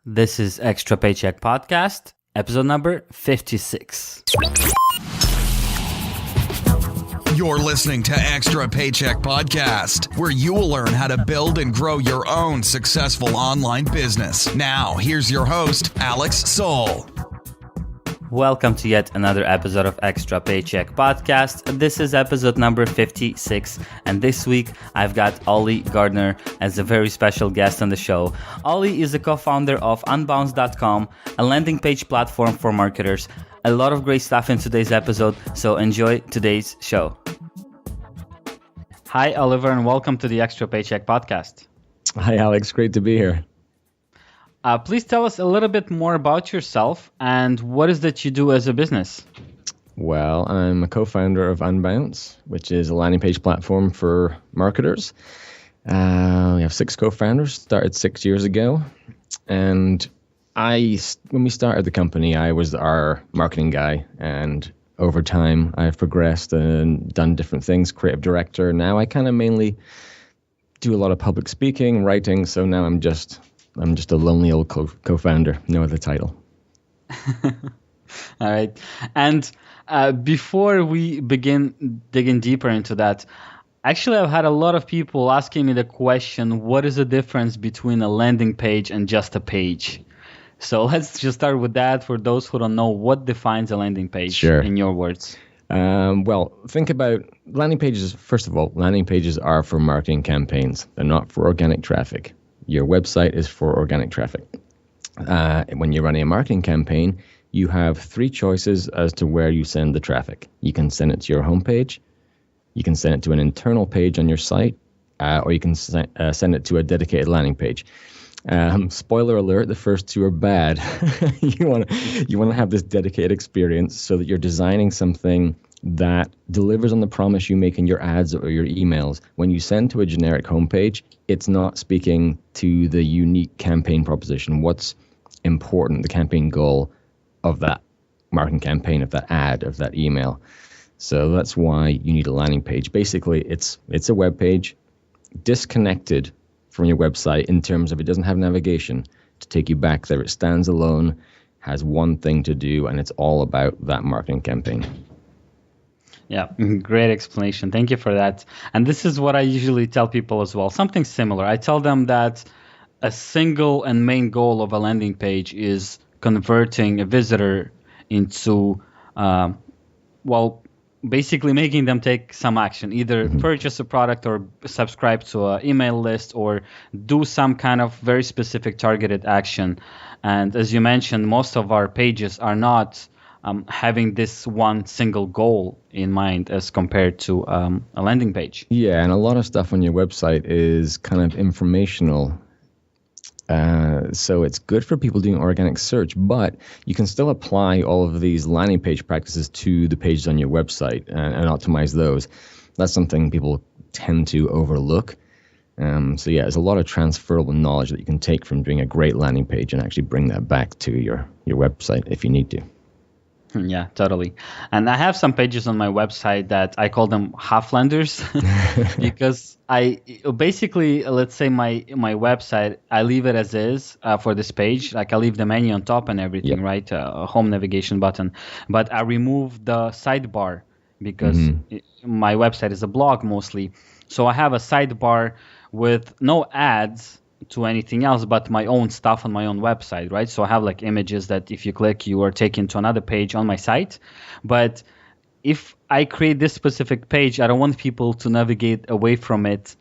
This is Extra Paycheck Podcast, episode number 56. You're listening to Extra Paycheck Podcast, where you will learn how to build and grow your own successful online business. Now, here's your host, Alex Soul. Welcome to yet another episode of Extra Paycheck Podcast. This is episode number 56, and this week I've got Oli Gardner as a very special guest on the show. Oli is the co-founder of Unbounce.com, a landing page platform for marketers. A lot of great stuff in today's episode, so enjoy today's show. Hi, Oliver, and welcome to the Extra Paycheck Podcast. Hi, Alex. Great to be here. Please tell us a little bit more about yourself and what is that you do as a business? Well, I'm a co-founder of Unbounce, which is a landing page platform for marketers. We have 6 co-founders, started 6 years ago. And when we started the company, I was our marketing guy. And over time, I've progressed and done different things, creative director. Now I kind of mainly do a lot of public speaking, writing. So now I'm just a lonely old co-founder, no other title. All right. And before we begin digging deeper into that, actually, I've had a lot of people asking me the question, what is the difference between a landing page and just a page? So let's just start with that. For those who don't know, what defines a landing page in your words? Well, think about landing pages. First of all, landing pages are for marketing campaigns. They're not for organic traffic. Your website is for organic traffic. When you're running a marketing campaign, you have 3 choices as to where you send the traffic. You can send it to your homepage, you can send it to an internal page on your site, or you can send it to a dedicated landing page. Spoiler alert, the first 2 are bad. You want to have this dedicated experience so that you're designing something that delivers on the promise you make in your ads or your emails. When you send to a generic homepage, it's not speaking to the unique campaign proposition. What's important, the campaign goal of that marketing campaign, of that ad, of that email. So that's why you need a landing page. Basically, it's a web page disconnected from your website in terms of it doesn't have navigation to take you back there. It stands alone, has one thing to do, and it's all about that marketing campaign. Yeah, great explanation. Thank you for that. And this is what I usually tell people as well. Something similar. I tell them that a single and main goal of a landing page is converting a visitor into, basically making them take some action, either purchase a product or subscribe to an email list or do some kind of very specific targeted action. And as you mentioned, most of our pages are not having this one single goal in mind as compared to a landing page. Yeah, and a lot of stuff on your website is kind of informational. So it's good for people doing organic search, but you can still apply all of these landing page practices to the pages on your website and optimize those. That's something people tend to overlook. So yeah, there's a lot of transferable knowledge that you can take from doing a great landing page and actually bring that back to your website if you need to. Yeah, totally. And I have some pages on my website that I call them half landers because I basically, let's say my website, I leave it as is for this page. Like I leave the menu on top and everything, right? A home navigation button. But I remove the sidebar because my website is a blog mostly. So I have a sidebar with no ads to anything else but my own stuff on my own website, right? So I have like images that if you click, you are taken to another page on my site. But if I create this specific page, I don't want people to navigate away from it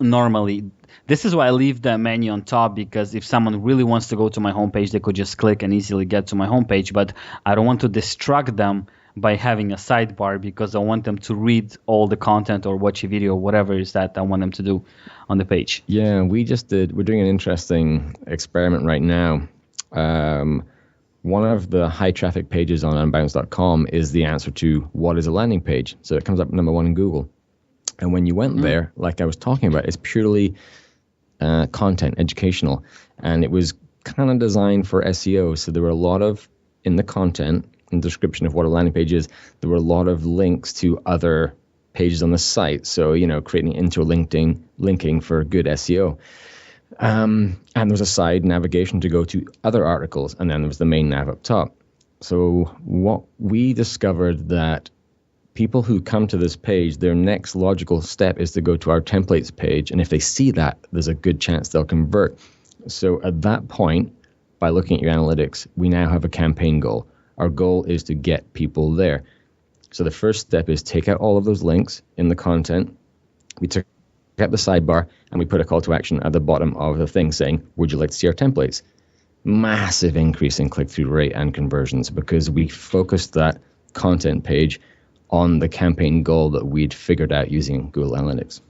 normally. This is why I leave the menu on top, because if someone really wants to go to my homepage, they could just click and easily get to my homepage. But I don't want to distract them by having a sidebar because I want them to read all the content or watch a video, whatever it is that I want them to do on the page. Yeah, we're doing an interesting experiment right now. One of the high traffic pages on Unbounce.com is the answer to what is a landing page. So it comes up number 1 in Google. And when you went there, like I was talking about, it's purely content, educational. And it was kind of designed for SEO. So there were a lot of, in the content, in the description of what a landing page is, there were a lot of links to other pages on the site. So, creating interlinking for good SEO. And there was a side navigation to go to other articles, and then there was the main nav up top. So what we discovered that people who come to this page, their next logical step is to go to our templates page. And if they see that, there's a good chance they'll convert. So at that point, by looking at your analytics, we now have a campaign goal. Our goal is to get people there. So the first step is take out all of those links in the content. We took out the sidebar and we put a call to action at the bottom of the thing saying, would you like to see our templates? Massive increase in click-through rate and conversions because we focused that content page on the campaign goal that we'd figured out using Google Analytics.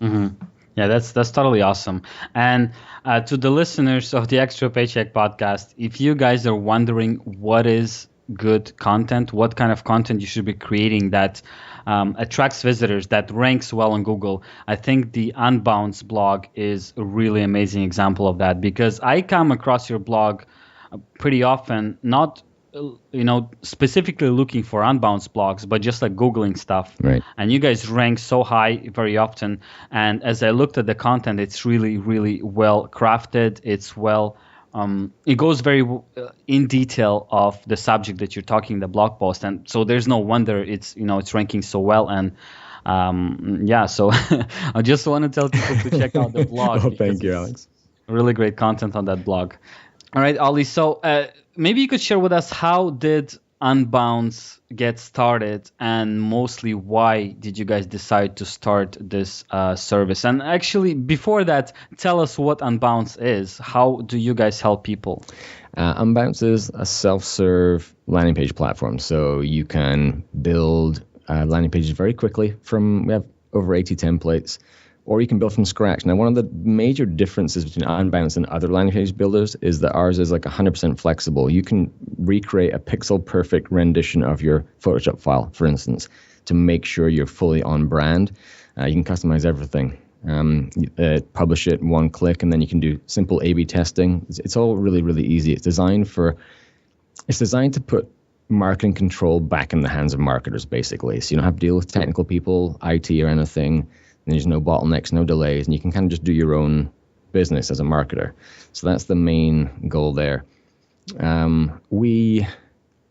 Mm-hmm. Yeah, that's totally awesome. And to the listeners of the Extra Paycheck podcast, if you guys are wondering what is good content, what kind of content you should be creating that attracts visitors, that ranks well on Google, I think the Unbounce blog is a really amazing example of that, because I come across your blog pretty often, not specifically looking for Unbounce blogs, but just like Googling stuff. Right. And you guys rank so high very often. And as I looked at the content, it's really, really well crafted. It's well, it goes very in detail of the subject that you're talking, the blog post. And so there's no wonder it's ranking so well. And so I just want to tell people to check out the blog. Oh, thank you, Alex. Really great content on that blog. All right, Oli. So maybe you could share with us, how did Unbounce get started, and mostly why did you guys decide to start this service? And actually, before that, tell us what Unbounce is. How do you guys help people? Unbounce is a self-serve landing page platform. So you can build landing pages very quickly. We have over 80 templates. Or you can build from scratch. Now, one of the major differences between Unbounce and other landing page builders is that ours is like 100% flexible. You can recreate a pixel-perfect rendition of your Photoshop file, for instance, to make sure you're fully on brand. You can customize everything. Publish it in one click, and then you can do simple A/B testing. It's all really, really easy. It's designed to put marketing control back in the hands of marketers, basically. So you don't have to deal with technical people, IT, or anything. And there's no bottlenecks, no delays, and you can kind of just do your own business as a marketer. So that's the main goal there. We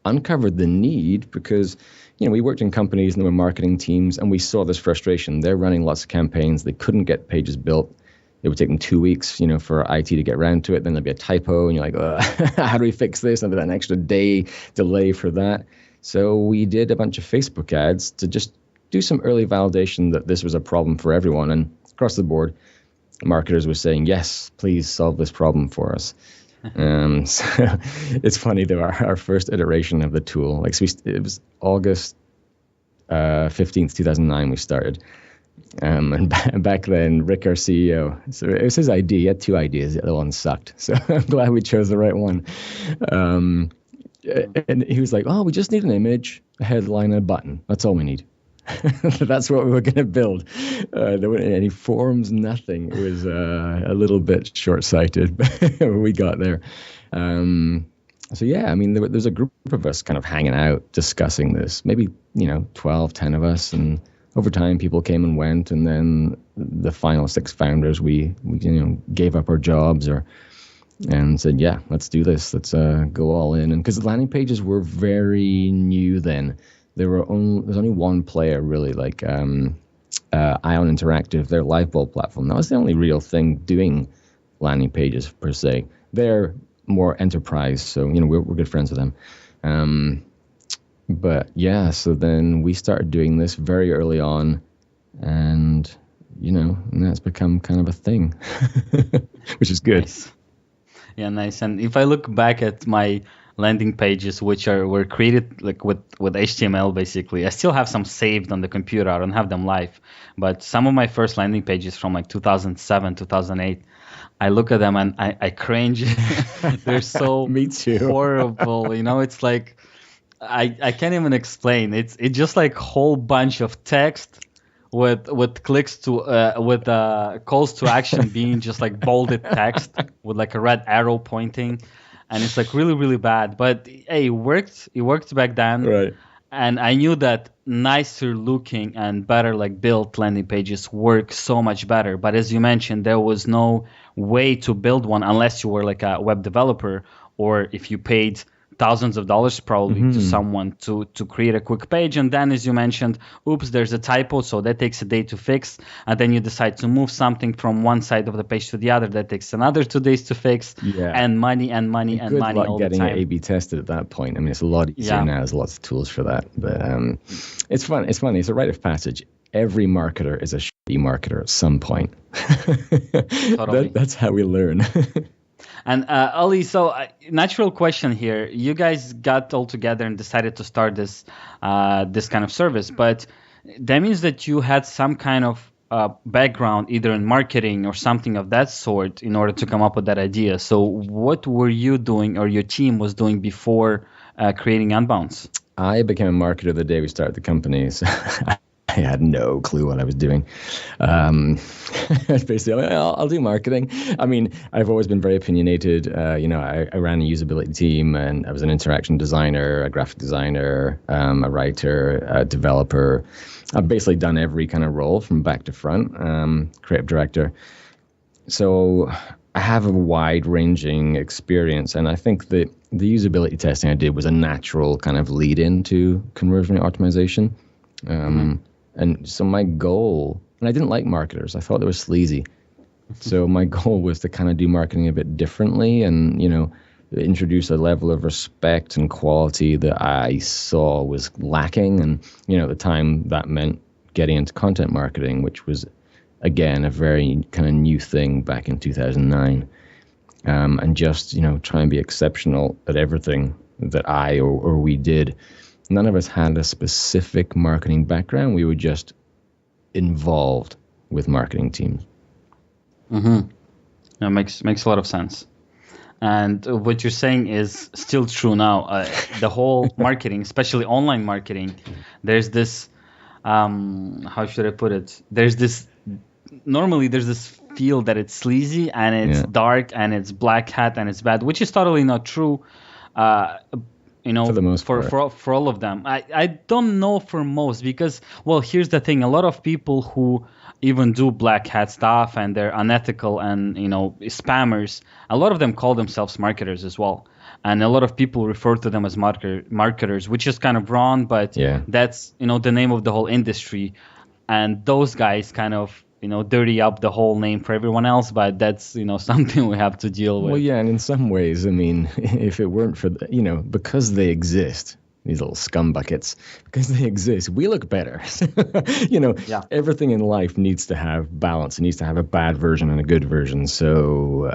uncovered the need because, we worked in companies and there were marketing teams, and we saw this frustration. They're running lots of campaigns. They couldn't get pages built. It would take them 2 weeks, for IT to get around to it. Then there'd be a typo, and you're like, how do we fix this? And there'd be an extra day delay for that. So we did a bunch of Facebook ads to just do some early validation that this was a problem for everyone. And across the board, marketers were saying, yes, please solve this problem for us. So it's funny that our first iteration of the tool, it was August 15th, 2009 we started. And back then, Rick, our CEO, so it was his idea. He had two ideas. The other one sucked. So I'm glad we chose the right one. And he was like, we just need an image, a headline, and a button. That's all we need. That's what we were going to build. There weren't any forms, nothing. It was a little bit short-sighted, but we got there. There's a group of us kind of hanging out, discussing this, maybe, 12, 10 of us. And over time, people came and went. And then the final 6 founders, we gave up our jobs and said, yeah, let's do this. Let's go all in. And because the landing pages were very new then. There's only one player really, like Ion Interactive, their Liveball platform. That was the only real thing doing landing pages per se. They're more enterprise, so we're good friends with them. But yeah, so then we started doing this very early on, and and that's become kind of a thing, which is good. Nice. Yeah, nice. And if I look back at my landing pages, which were created like with HTML basically, I still have some saved on the computer. I don't have them live, but some of my first landing pages from like 2007, 2008, I look at them and I cringe. They're so Me too. horrible. It's like I can't even explain. It's just like whole bunch of text with clicks to with calls to action being just like bolded text with like a red arrow pointing. And it's like really, really bad. But hey, it worked. It worked back then. Right. And I knew that nicer looking and better like built landing pages work so much better. But as you mentioned, there was no way to build one unless you were like a web developer, or if you paid thousands of dollars probably to someone to create a quick page. And then, as you mentioned, oops, there's a typo, so that takes a day to fix. And then you decide to move something from one side of the page to the other. That takes another 2 days to fix. Yeah. And money and money and money all the time. Getting it A/B tested at that point. I mean, it's a lot easier now. There's lots of tools for that. But it's fun. It's funny. It's a rite of passage. Every marketer is a shitty marketer at some point. Totally. That's how we learn. And Oli, so natural question here. You guys got all together and decided to start this kind of service, but that means that you had some kind of background either in marketing or something of that sort in order to come up with that idea. So what were you doing or your team was doing before creating Unbounce? I became a marketer the day we started the company. So I had no clue what I was doing. Basically, I'll do marketing. I mean, I've always been very opinionated. I ran a usability team, and I was an interaction designer, a graphic designer, a writer, a developer. I've basically done every kind of role from back to front, creative director. So I have a wide-ranging experience, and I think that the usability testing I did was a natural kind of lead into conversion rate optimization. And so my goal, and I didn't like marketers. I thought they were sleazy. So my goal was to kind of do marketing a bit differently and, introduce a level of respect and quality that I saw was lacking. And, at the time that meant getting into content marketing, which was, again, a very kind of new thing back in 2009. And just, try and be exceptional at everything that I or we did. None of us had a specific marketing background. We were just involved with marketing teams. That makes a lot of sense. And what you're saying is still true now. The whole marketing, especially online marketing, there's this, how should I put it? Normally there's this feel that it's sleazy and it's dark and it's black hat and it's bad, which is totally not true. For the most part. For all of them. I don't know for most because, well, here's the thing. A lot of people who even do black hat stuff and they're unethical and, spammers, a lot of them call themselves marketers as well. And a lot of people refer to them as marketers, which is kind of wrong, but that's, the name of the whole industry. And those guys kind of, dirty up the whole name for everyone else, but that's, something we have to deal with. Well, yeah, and in some ways, I mean, if it weren't for, because they exist, these little scum buckets, because they exist, we look better. Everything in life needs to have balance. It needs to have a bad version and a good version. So,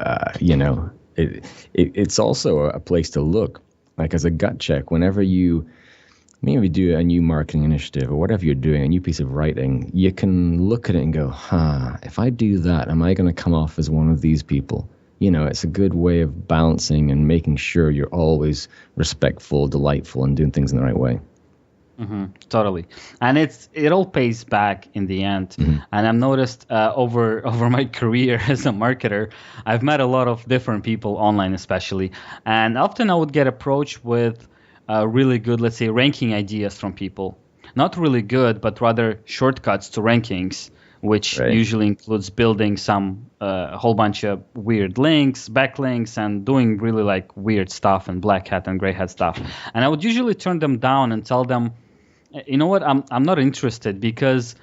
it's also a place to look, like as a gut check, whenever you maybe do a new marketing initiative or whatever you're doing, a new piece of writing, you can look at it and go, if I do that, am I going to come off as one of these people? It's a good way of balancing and making sure you're always respectful, delightful, and doing things in the right way. Totally. And it all pays back in the end. And I've noticed over my career as a marketer, I've met a lot of different people online especially. And often I would get approached with really good, let's say, ranking ideas from people. Not really good, but rather shortcuts to rankings, which usually includes building some whole bunch of weird links, backlinks, and doing really like weird stuff and black hat and gray hat stuff. And I would usually turn them down and tell them, you know what, I'm not interested because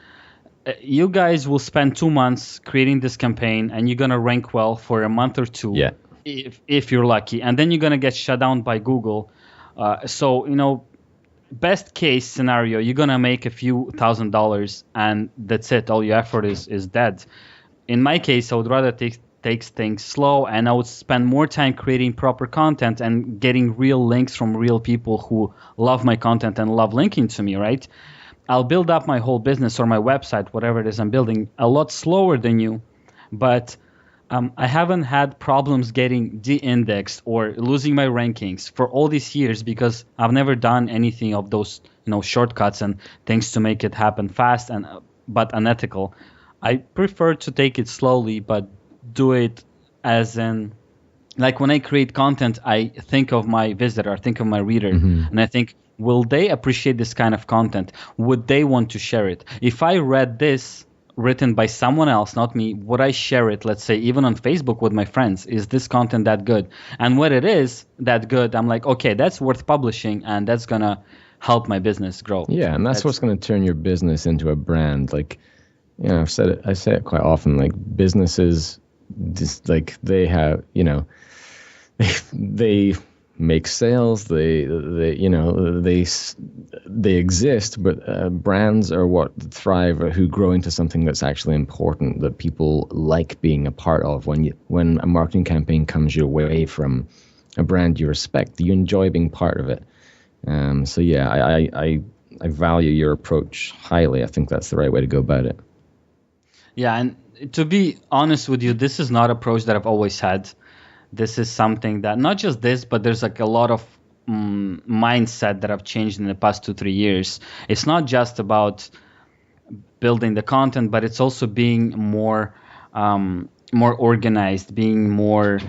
you guys will spend 2 months creating this campaign and you're going to rank well for a month or two if you're lucky. And then you're going to get shut down by Google. So, best case scenario, you're going to make a few $1,000s and that's it. All your effort is dead. In my case, I would rather take things slow and I would spend more time creating proper content and getting real links from real people who love my content and love linking to me, right? I'll build up my whole business or my website, whatever it is I'm building, a lot slower than you, but I haven't had problems getting de-indexed or losing my rankings for all these years because I've never done anything of those, shortcuts and things to make it happen fast but unethical. I prefer to take it slowly, but do it as in, like when I create content, I think of my visitor, I think of my reader, and I think will they appreciate this kind of content? Would they want to share it? If I read this written by someone else, not me, would I share it, let's say, even on Facebook with my friends? Is this content that good? And when it is that good, I'm like, okay, that's worth publishing, and that's going to help my business grow. Yeah, and that's what's going to turn your business into a brand. Like, you know, I say it quite often, like businesses, just like they have, you know, they make sales, they you know, they exist, but brands are what thrive, who grow into something that's actually important, that people like being a part of. When a marketing campaign comes your way from a brand you respect, you enjoy being part of it. So yeah, I value your approach highly. I think that's the right way to go about it. Yeah, and to be honest with you, this is not an approach that I've always had. This is something that, not just this, but there's like a lot of mindset that I've changed in the past 2-3 years. It's not just about building the content, but it's also being more organized, being more,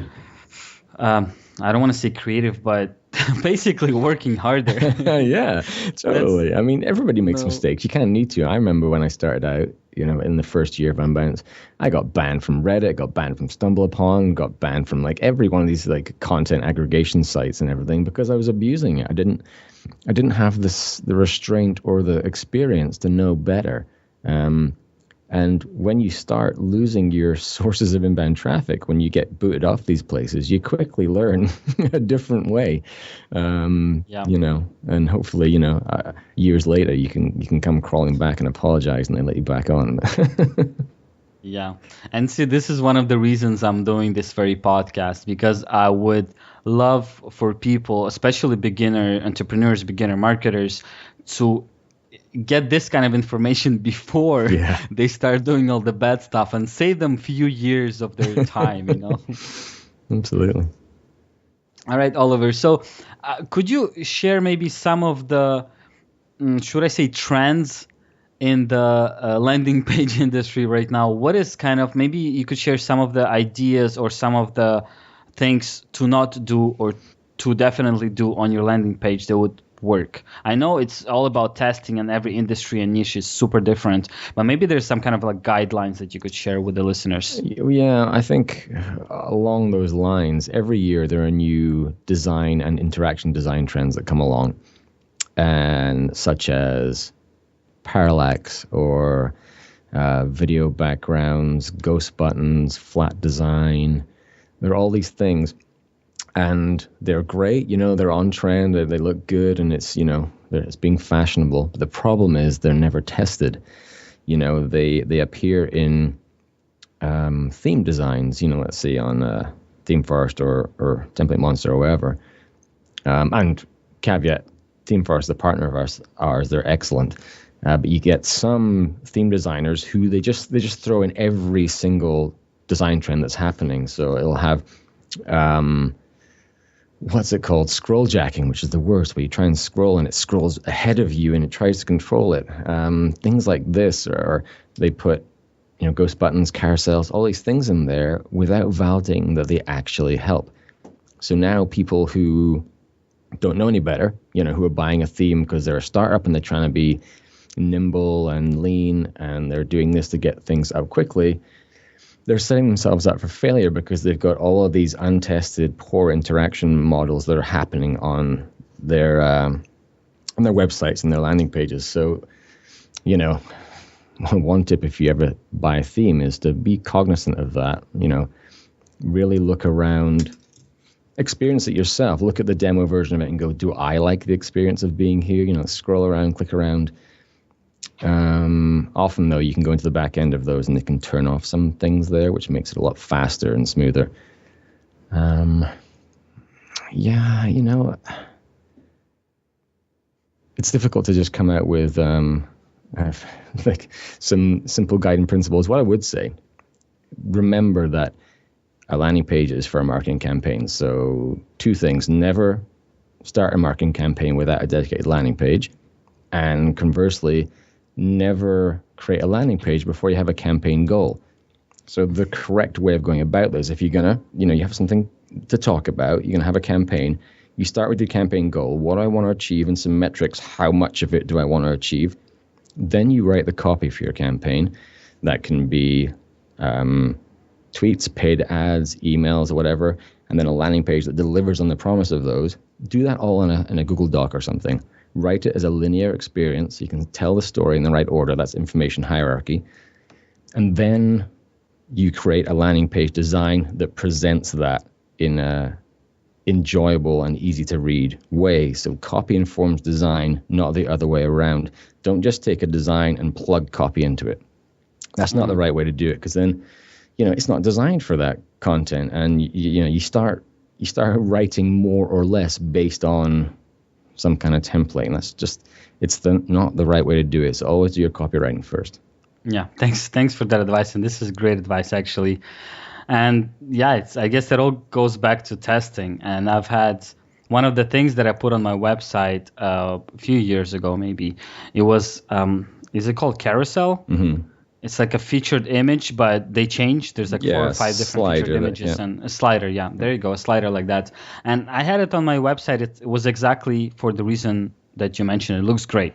I don't want to say creative, but basically working harder. Yeah, totally. I mean, everybody makes mistakes. You kind of need to. I remember when I started out, you know, in the first year of Unbounce, I got banned from Reddit, got banned from StumbleUpon, got banned from like every one of these like content aggregation sites and everything, because I was abusing it. I didn't have the restraint or the experience to know better. And when you start losing your sources of inbound traffic, when you get booted off these places, you quickly learn a different way. You know, and hopefully, you know, years later, you can come crawling back and apologize, and they let you back on. Yeah. And see, this is one of the reasons I'm doing this very podcast, because I would love for people, especially beginner entrepreneurs, beginner marketers, to get this kind of information before they start doing all the bad stuff, and save them a few years of their time, you know? Absolutely. All right, Oliver. So could you share maybe some of the, should I say, trends in the landing page industry right now? What is kind of, maybe you could share some of the ideas or some of the things to not do or to definitely do on your landing page that would work? I know it's all about testing, and every industry and niche is super different, but maybe there's some kind of like guidelines that you could share with the listeners. Yeah, I think along those lines, every year there are new design and interaction design trends that come along, and such as parallax or video backgrounds, ghost buttons, flat design. There are all these things. And they're great, you know, they're on trend, they look good, and it's, you know, it's being fashionable. But the problem is they're never tested. You know, they appear in theme designs, you know, let's say on ThemeForest or Template Monster or wherever. And caveat, ThemeForest is a partner of ours, they're excellent. But you get some theme designers who they just throw in every single design trend that's happening. So it'll have what's it called? Scroll jacking, which is the worst, where you try and scroll and it scrolls ahead of you and it tries to control it. Things like this, or they put, you know, ghost buttons, carousels, all these things in there without validating that they actually help. So now people who don't know any better, you know, who are buying a theme because they're a startup and they're trying to be nimble and lean and they're doing this to get things up quickly, they're setting themselves up for failure because they've got all of these untested, poor interaction models that are happening on their websites and their landing pages. So, you know, one tip if you ever buy a theme is to be cognizant of that. You know, really look around, experience it yourself. Look at the demo version of it and go, do I like the experience of being here? You know, scroll around, click around. Often though, you can go into the back end of those and they can turn off some things there, which makes it a lot faster and smoother. Yeah, you know, it's difficult to just come out with like some simple guiding principles. What I would say, remember that a landing page is for a marketing campaign. So 2 things: never start a marketing campaign without a dedicated landing page, and conversely, never create a landing page before you have a campaign goal. So the correct way of going about this, if you're gonna, you know, you have something to talk about, you're gonna have a campaign, You start with your campaign goal. What do I want to achieve, and some metrics. How much of it do I want to achieve? Then you write the copy for your campaign. That can be tweets, paid ads, emails, or whatever, and then a landing page that delivers on the promise of those. Do that all in a Google Doc or something. Write it as a linear experience so you can tell the story in the right order. That's information hierarchy. And then you create a landing page design that presents that in a enjoyable and easy to read way. So copy informs design, not the other way around. Don't just take a design and plug copy into it. That's not the right way to do it, because then, it's not designed for that content, and you start writing more or less based on some kind of template, and it's not the right way to do it. So always do your copywriting first. Yeah, thanks for that advice, and this is great advice actually. And yeah, I guess it all goes back to testing. And I've had one of the things that I put on my website a few years ago, maybe it was is it called carousel? Mm-hmm. It's like a featured image, but they change. There's like 4 or 5 different featured images and a slider. Yeah, there you go, a slider like that. And I had it on my website. It was exactly for the reason that you mentioned. It looks great,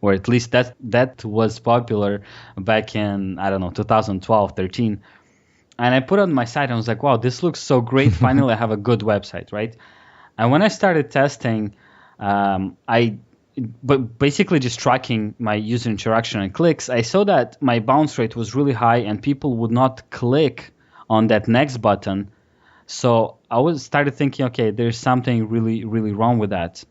or at least that was popular back in, I don't know, 2012, 13. And I put it on my site and I was like, wow, this looks so great. Finally, I have a good website, right? And when I started testing, but basically just tracking my user interaction and clicks, I saw that my bounce rate was really high and people would not click on that next button. So I started thinking, okay, there's something really, really wrong with that.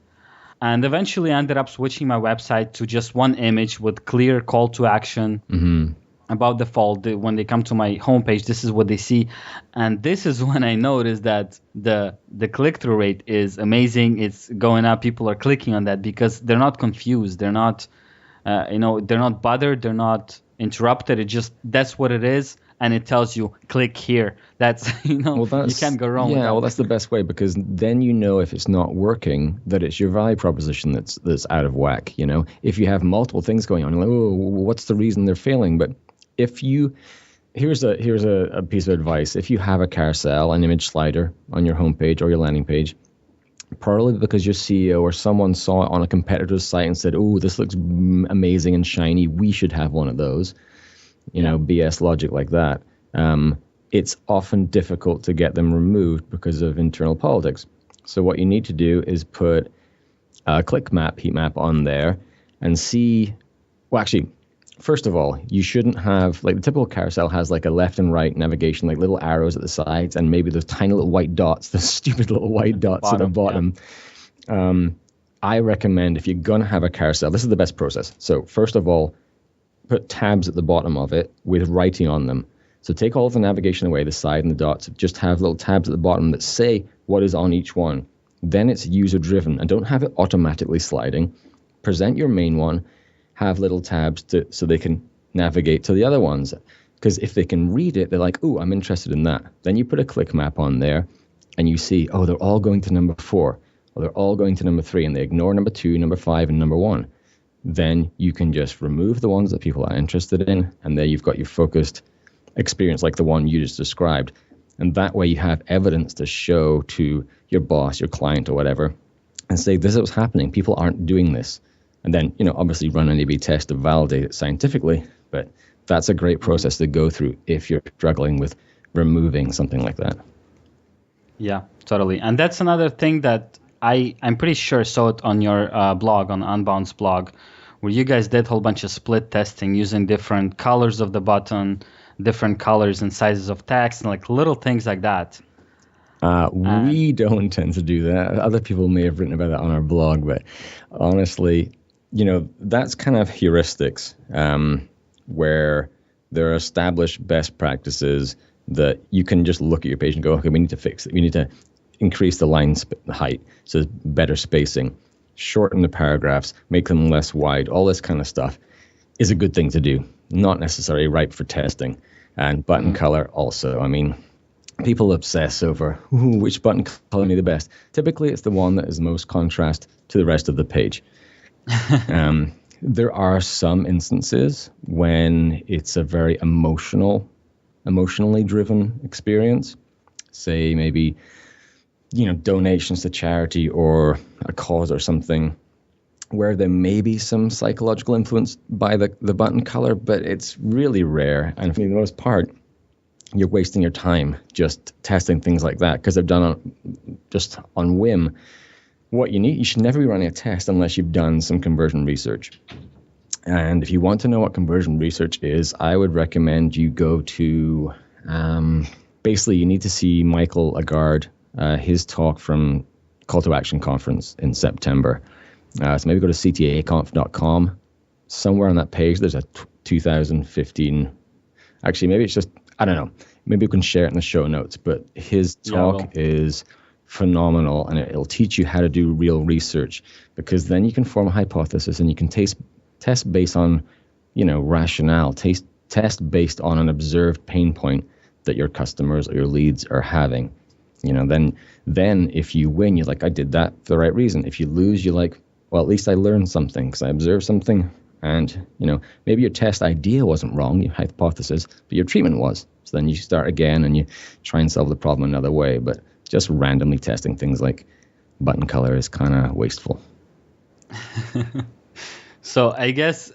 And eventually I ended up switching my website to just one image with clear call to action about the fall. When they come to my homepage, this is what they see. And this is when I noticed that the click-through rate is amazing. It's going up. People are clicking on that because they're not confused. They're not, they're not bothered. They're not interrupted. It just, that's what it is. And it tells you, click here. That's, you can't go wrong with that. Yeah, well, that's the best way, because then if it's not working, that it's your value proposition that's out of whack. If you have multiple things going on, you're like, oh, what's the reason they're failing? But here's a piece of advice. If you have a carousel, an image slider on your homepage or your landing page, probably because your CEO or someone saw it on a competitor's site and said, oh, this looks amazing and shiny, we should have one of those, BS logic like that. It's often difficult to get them removed because of internal politics. So what you need to do is put a click map, heat map on there and see, well, actually, first of all, you shouldn't have, like the typical carousel has like a left and right navigation, like little arrows at the sides, and maybe those tiny little white dots, the stupid little white dots at the bottom. Yeah. I recommend, if you're going to have a carousel, this is the best process. So first of all, put tabs at the bottom of it with writing on them. So take all of the navigation away, the side and the dots, just have little tabs at the bottom that say what is on each one. Then it's user driven, and don't have it automatically sliding. Present your main one, have little tabs so they can navigate to the other ones. Because if they can read it, they're like, oh, I'm interested in that. Then you put a click map on there and you see, oh, they're all going to number 4, or they're all going to number 3, and they ignore number 2, number 5, and number 1. Then you can just remove the ones that people are interested in, and there you've got your focused experience like the one you just described. And that way you have evidence to show to your boss, your client, or whatever, and say, this is what's happening. People aren't doing this. And then, obviously run an A/B test to validate it scientifically. But that's a great process to go through if you're struggling with removing something like that. Yeah, totally. And that's another thing that I'm pretty sure saw it on your blog, on Unbounce blog, where you guys did a whole bunch of split testing using different colors of the button, different colors and sizes of text, and like little things like that. We don't tend to do that. Other people may have written about that on our blog, but honestly, that's kind of heuristics, where there are established best practices that you can just look at your page and go, okay, we need to fix it. We need to increase the line height, so better spacing, shorten the paragraphs, make them less wide. All this kind of stuff is a good thing to do, not necessarily ripe for testing. And button color also. I mean, people obsess over which button color may be the best. Typically, it's the one that is most contrast to the rest of the page. There are some instances when it's a very emotionally driven experience. Say maybe donations to charity or a cause or something, where there may be some psychological influence by the button color, but it's really rare. And for the most part, you're wasting your time just testing things like that because they're done just on whim. What you should never be running a test unless you've done some conversion research. And if you want to know what conversion research is, I would recommend you go to, basically you need to see Michael Agard, his talk from Call to Action conference in September. So maybe go to ctaconf.com. Somewhere on that page, there's a 2015. Actually, maybe it's just, I don't know. Maybe we can share it in the show notes. But his talk is phenomenal, and it'll teach you how to do real research, because then you can form a hypothesis and you can test based on, rationale. Test based on an observed pain point that your customers or your leads are having. Then if you win, you're like, I did that for the right reason. If you lose, you're like, well, at least I learned something because I observed something. And, maybe your test idea wasn't wrong, your hypothesis, but your treatment was. So then you start again and you try and solve the problem another way. But just randomly testing things like button color is kind of wasteful. So I guess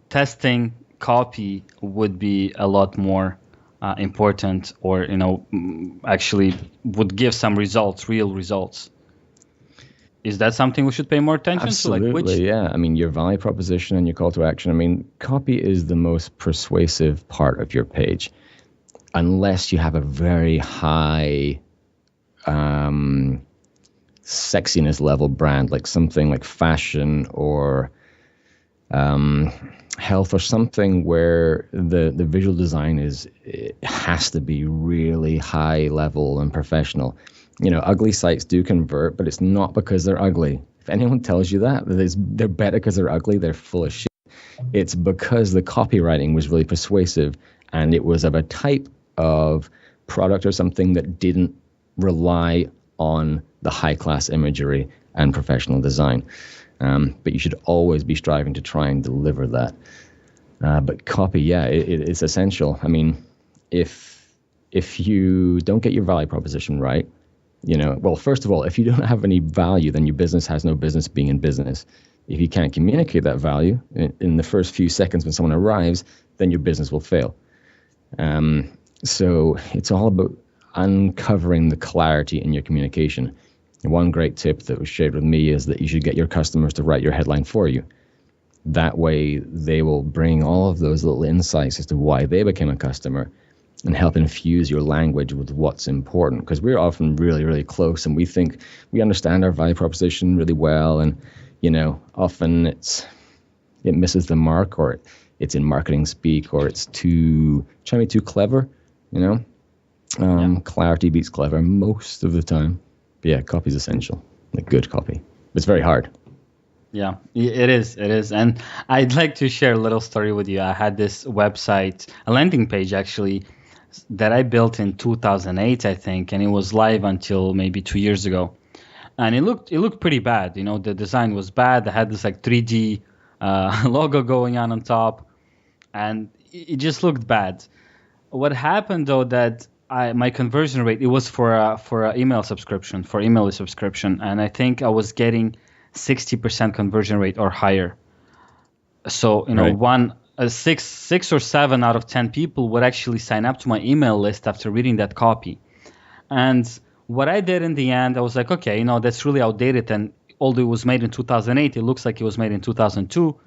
testing copy would be a lot more important, or actually would give some results, real results. Is that something we should pay more attention Absolutely, to? Yeah. I mean, your value proposition and your call to action. I mean, copy is the most persuasive part of your page, unless you have a very high sexiness level brand, like something like fashion or health or something where the visual design it has to be really high level and professional. Ugly sites do convert, but it's not because they're ugly. If anyone tells you that they're better because they're ugly, they're full of shit. It's because the copywriting was really persuasive and it was of a type of product or something that didn't rely on the high-class imagery and professional design. But you should always be striving to try and deliver that. But copy, it's essential. I mean, if you don't get your value proposition right, well, first of all, if you don't have any value, then your business has no business being in business. If you can't communicate that value in the first few seconds when someone arrives, then your business will fail. So it's all about uncovering the clarity in your communication. One great tip that was shared with me is that you should get your customers to write your headline for you. That way, they will bring all of those little insights as to why they became a customer and help infuse your language with what's important. Because we're often really, really close and we think we understand our value proposition really well. And, often it misses the mark, or it's in marketing speak, or it's trying to be too clever, Clarity beats clever most of the time. But yeah, copy is essential, like good copy. It's very hard. Yeah, it is. And I'd like to share a little story with you. I had this website, a landing page actually, that I built in 2008, I think, and it was live until maybe 2 years ago. And it looked pretty bad. The design was bad. I had this like 3D logo going on top, and it just looked bad. What happened though, that my conversion rate, it was for a email subscription, and I think I was getting 60% conversion rate or higher. So right. Six or 7 out of 10 people would actually sign up to my email list after reading that copy. And what I did in the end, I was like, okay, that's really outdated, and although it was made in 2008, it looks like it was made in 2002.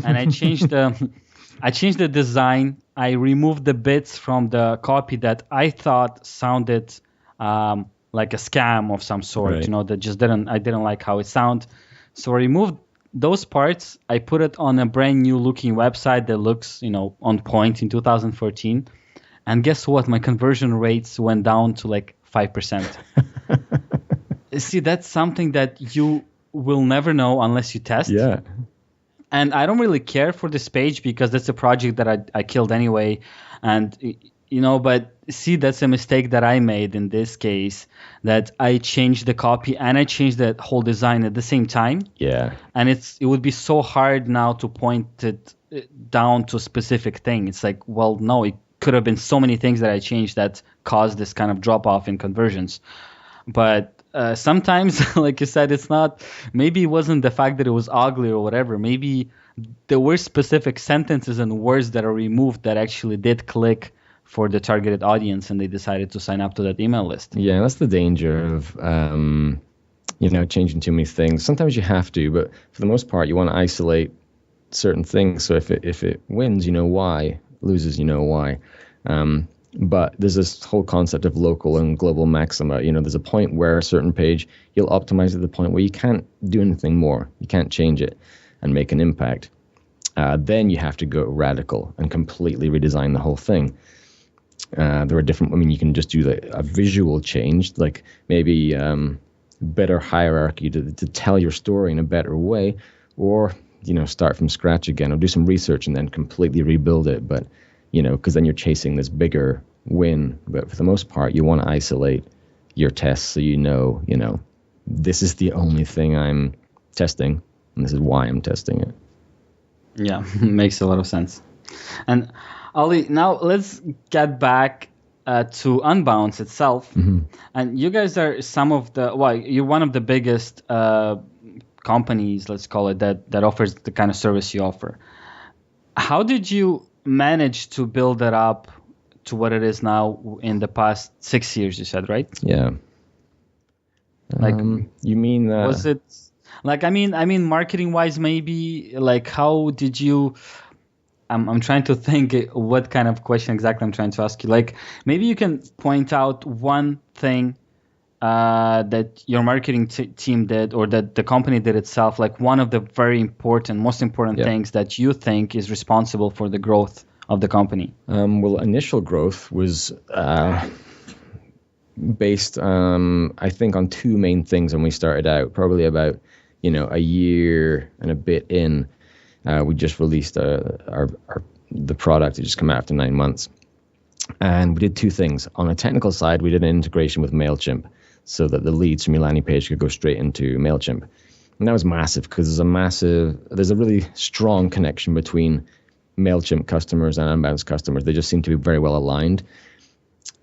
And I changed the design. I removed the bits from the copy that I thought sounded like a scam of some sort, right. That I didn't like how it sounded. So I removed those parts. I put it on a brand new looking website that looks, on point in 2014. And guess what? My conversion rates went down to like 5%. See, that's something that you will never know unless you test. Yeah. And I don't really care for this page because that's a project that I killed anyway. And, but see, that's a mistake that I made in this case, that I changed the copy and I changed the whole design at the same time. Yeah. And it would be so hard now to point it down to a specific thing. It's like, well, no, could have been so many things that I changed that caused this kind of drop off in conversions. But sometimes, like you said, it's not, maybe it wasn't the fact that it was ugly or whatever. Maybe there were specific sentences and words that are removed that actually did click for the targeted audience, and they decided to sign up to that email list. Yeah, that's the danger of changing too many things. Sometimes you have to, but for the most part, you want to isolate certain things. So if it wins, you know why. Loses, you know why. But there's this whole concept of local and global maxima. There's a point where a certain page, you'll optimize at the point where you can't do anything more. You can't change it and make an impact. Then you have to go radical and completely redesign the whole thing. There are different, you can just do a visual change, like maybe better hierarchy to tell your story in a better way, or, start from scratch again, or do some research and then completely rebuild it. But, because then you're chasing this bigger win. But for the most part, you want to isolate your tests so this is the only thing I'm testing, and this is why I'm testing it. Yeah, makes a lot of sense. And Oli, now let's get back to Unbounce itself. Mm-hmm. And you guys are you're one of the biggest companies, let's call it, that offers the kind of service you offer. How did you manage to build it up to what it is now in the past 6 years, you said, right? Yeah. You mean was it like, I mean marketing wise, maybe, like, how did you, I'm trying to think what kind of question exactly I'm trying to ask you. Like, maybe you can point out one thing that your marketing team did, or that the company did itself, like one of the most important things that you think is responsible for the growth of the company. Well, initial growth was based, I think, on two main things when we started out. Probably about, a year and a bit in, we just released the product. It just came out after 9 months. And we did two things. On a technical side, we did an integration with MailChimp so that the leads from your landing page could go straight into MailChimp. And that was massive because there's a really strong connection between MailChimp customers and Unbounce customers. They just seem to be very well aligned,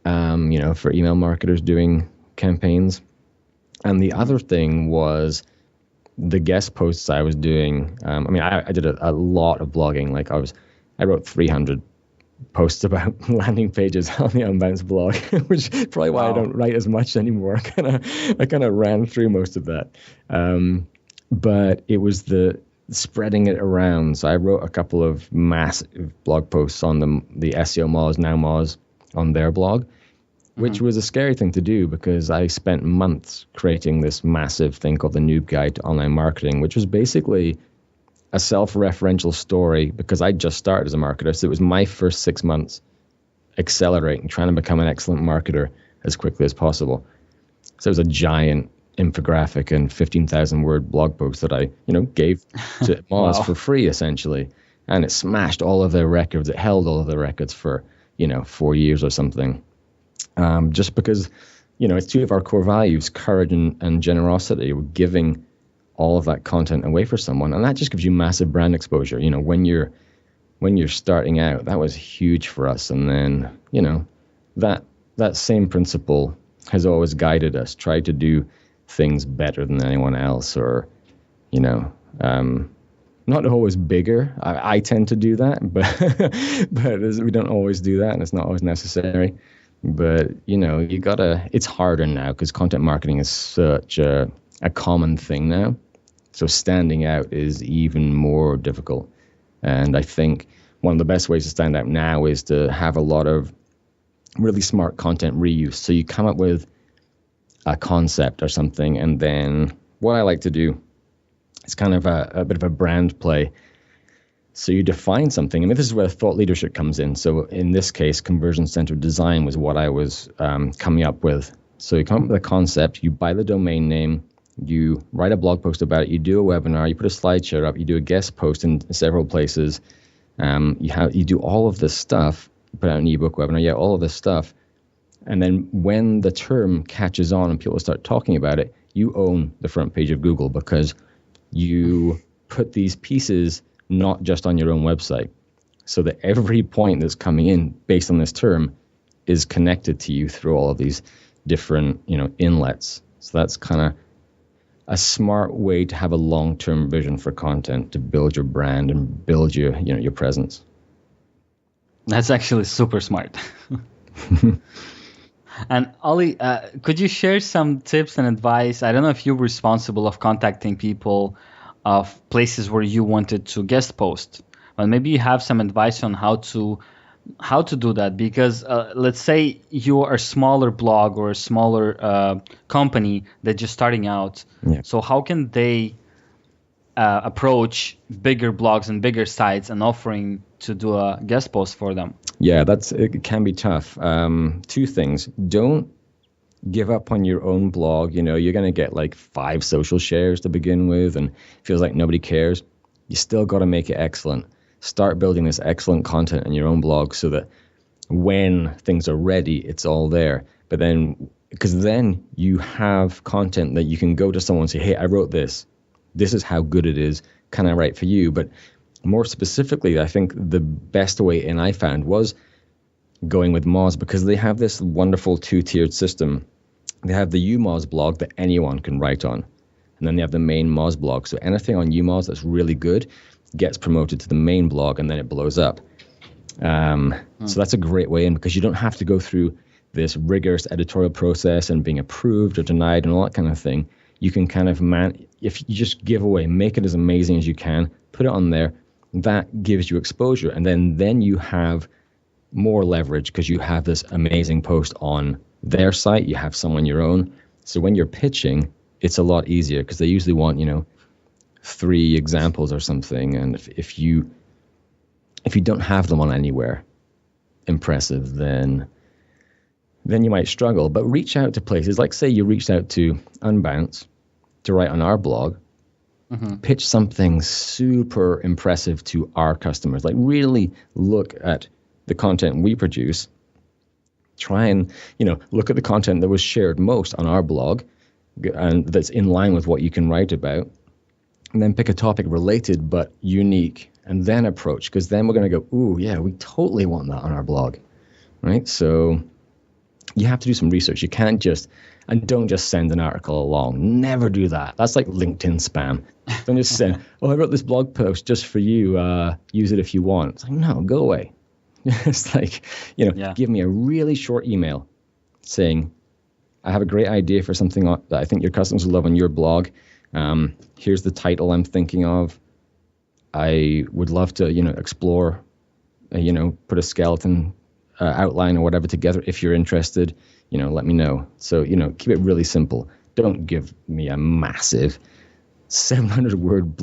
for email marketers doing campaigns. And the other thing was the guest posts I was doing. I did a lot of blogging. Like I wrote 300 posts about landing pages on the Unbounce blog, which is probably why I don't write as much anymore. I kind of ran through most of that. But it was the spreading it around. So I wrote a couple of massive blog posts on the SEO Moz, Now Moz, on their blog, which was a scary thing to do because I spent months creating this massive thing called the Noob Guide to Online Marketing, which was basically a self-referential story because I just started as a marketer. So it was my first 6 months accelerating, trying to become an excellent marketer as quickly as possible. So it was a giant infographic and 15,000 word blog post that I, gave to Moz for free essentially. And it smashed all of their records. It held all of their records for, 4 years or something. Just because, it's two of our core values, courage and generosity. We're giving all of that content away for someone. And that just gives you massive brand exposure. When you're starting out, that was huge for us. And then, that same principle has always guided us. Try to do things better than anyone else, or, not always bigger. I tend to do that, but we don't always do that, and it's not always necessary. But, it's harder now because content marketing is such a common thing now. So standing out is even more difficult. And I think one of the best ways to stand out now is to have a lot of really smart content reuse. So you come up with a concept or something, and then what I like to do is kind of a bit of a brand play. So you define something, and this is where thought leadership comes in. So in this case, conversion-centered design was what I was coming up with. So you come up with a concept, you buy the domain name, you write a blog post about it, you do a webinar, you put a slideshow up, you do a guest post in several places, you do all of this stuff, put out an ebook, webinar, all of this stuff. And then when the term catches on and people start talking about it, you own the front page of Google because you put these pieces not just on your own website. so that every point that's coming in based on this term is connected to you through all of these different, inlets. So that's kind of a smart way to have a long-term vision for content, to build your brand and build your presence. That's actually super smart. And Oli, could you share some tips and advice? I don't know if you're responsible of contacting people of places where you wanted to guest post, but maybe you have some advice on how to do that, because let's say you are a smaller blog or a smaller company that's just starting out. Yeah. So how can they approach bigger blogs and bigger sites and offering to do a guest post for them? Yeah, it can be tough. Two things. Don't give up on your own blog. You're going to get like 5 social shares to begin with, and it feels like nobody cares. You still got to make it excellent. Start building this excellent content in your own blog so that when things are ready, it's all there. But then, because then you have content that you can go to someone and say, hey, I wrote this. This is how good it is. Can I write for you? But more specifically, I think the best way in I found was going with Moz, because they have this wonderful 2-tiered system. They have the UMoz blog that anyone can write on. And then they have the main Moz blog. So anything on UMoz that's really good gets promoted to the main blog, and then it blows up. So that's a great way in, because you don't have to go through this rigorous editorial process and being approved or denied and all that kind of thing. You can kind of, if you just give away, make it as amazing as you can, put it on there, that gives you exposure. And then you have more leverage because you have this amazing post on their site. You have some on your own. So when you're pitching, it's a lot easier because they usually want, 3 examples or something. And if you don't have them on anywhere impressive, then you might struggle. But reach out to places, like say you reached out to Unbounce to write on our blog. Mm-hmm. Pitch something super impressive to our customers. Like really look at the content we produce. Try and, look at the content that was shared most on our blog and that's in line with what you can write about. And then pick a topic related but unique and then approach, because then we're going to go, ooh, yeah, we totally want that on our blog, right? So you have to do some research. You can't don't just send an article along. Never do that. That's like LinkedIn spam. Don't just send, I wrote this blog post just for you. Use it if you want. It's like, no, go away. It's like, give me a really short email saying, I have a great idea for something that I think your customers will love on your blog. Here's the title I'm thinking of. I would love to, explore, put a skeleton outline or whatever together. If you're interested, let me know. So, keep it really simple. Don't give me a massive 700-word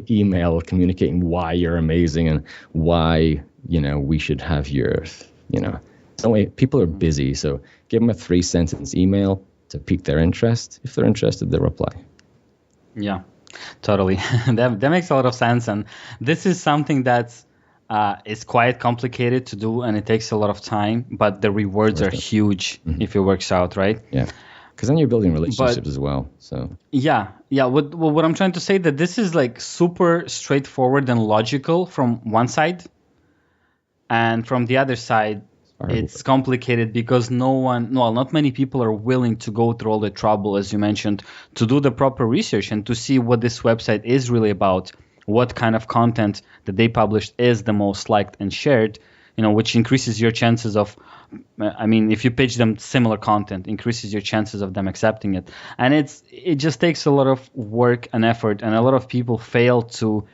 email communicating why you're amazing and why, we should have your, some way. People are busy, so give them a 3-sentence email to pique their interest. If they're interested, they'll reply. Yeah, totally. that makes a lot of sense. And this is something that's it's quite complicated to do, and it takes a lot of time, but the rewards are huge if it works out, right? Yeah, because then you're building relationships as well. So yeah. What I'm trying to say that this is like super straightforward and logical from one side, and from the other side, it's complicated because not many people are willing to go through all the trouble, as you mentioned, to do the proper research and to see what this website is really about. What kind of content that they published is the most liked and shared, which increases your chances of, if you pitch them similar content, increases your chances of them accepting it. And it just takes a lot of work and effort, and a lot of people fail to